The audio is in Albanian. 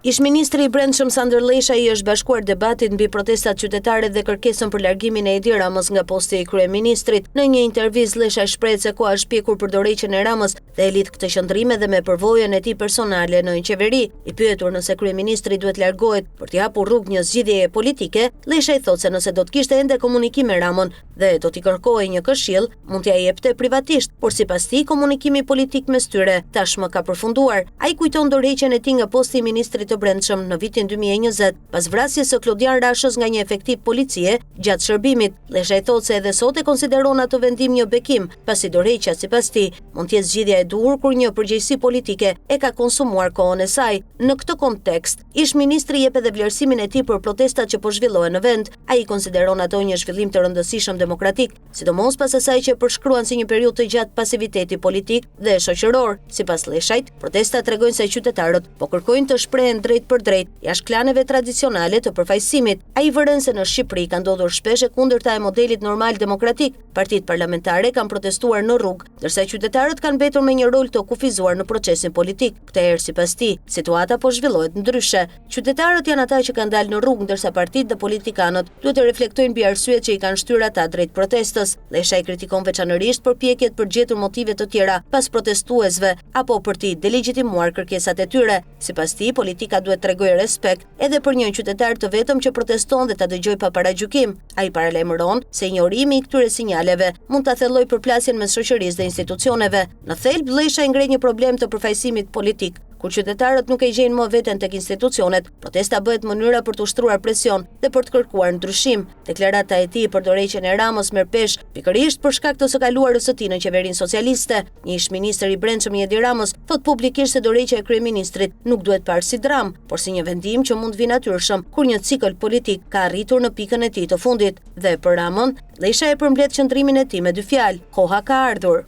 Ish-ministri i Brendshëm Sandër Lesha i është bashkuar debatit mbi protestat qytetare dhe kërkesën për largimin e Edi Ramës nga posti i kryeministrit. Në një intervistë Lesha shpreh se koha është pjekur për dorëheqjen e Ramës dhe e lidh këtë qëndrim edhe me përvojën e tij personale në qeveri. I pyetur nëse kryeministri duhet largohet për t'i hapur rrugë një zgjidhjeje politike, Lesha i thotë se nëse do të kishte ende komunikim me Ramën dhe do t'i kërkojë një këshill, mund t'ia jepte privatisht, por sipas tij komunikimi politik mes tyre tashmë ka përfunduar. Ai kujton dorëheqjen e tij nga posti i ministrit të Brendshëm në vitin 2020, pas vrasjes së Klodian Rashës nga një efektiv policie gjatë shërbimit. Lesha i thotë se edhe sot e konsideron atë vendim një bekim, pasi dorëheqja sipas tij mund të jetë zgjidhja e duhur kur një përgjegjësi politike e ka konsumuar kohën e saj. Në këtë kontekst, ish-ministri jep edhe vlerësimin e tij për protestat që po zhvillohen në vend. Ai konsideron ato një zhvillim të rëndësishëm demokratik, sidomos pas asaj që përshkruan si një periudhë të gjatë pasiviteti politik dhe shoqëror. Sipas Leshajt, protestat tregojnë se qytetarët po kërkojnë të shprehen drejt për drejt jashtë klaneve tradicionale të përfaqësimit. Ai vëren se në Shqipëri ka ndodhur shpesh e kundërta e modelit normal demokratik. Partitë parlamentare kanë protestuar në rrugë, ndërsa qytetarët kanë mbetur me një rol të kufizuar në procesin politik. Këtë herë sipas tij, situata po zhvillohet ndryshe. Qytetarët janë ata që kanë dalë në rrugë, ndërsa partitë dhe politikanët duhet të reflektojnë mbi arsyet që i kanë shtyr ata drejt protestës. Lesha i kritikon veçanërisht përpjekjet për gjetur motive të tjera pas protestuesve apo për t'i delegjitimuar kërkesat e tyre. Sipas tij, politika duhet tregojë respekt edhe për një qytetar të vetëm që proteston dhe ta dëgjojë pa paragjykim. Ai paralajmëron se ignorimi i këtyre sinjaleve mund ta thellojë përplasjen mes shoqërisë dhe institucioneve. Në thelb, Lesha i ngre një problem të përfaqësimit politik. Kur qytetarët nuk e gjejnë më veten tek institucionet, protesta bëhet mënyra për të ushtruar presion dhe për të kërkuar ndryshim. Deklarata e tij për dorëheqjen e Ramës merr peshë pikërisht për shkak të së kaluarës së tij në qeverinë socialiste. Një ish-ministër i Brendshëm i Edi Ramës thot publikisht se dorëheqja e kryeministrit nuk duhet parë si dram, por si një vendim që mund vi natyrshëm kur një cikël politik ka arritur në pikën e tij të fundit. Dhe për Ramën, Lesha e përmbledh qëndrimin e tij me dy fjalë: koha ka ardhur.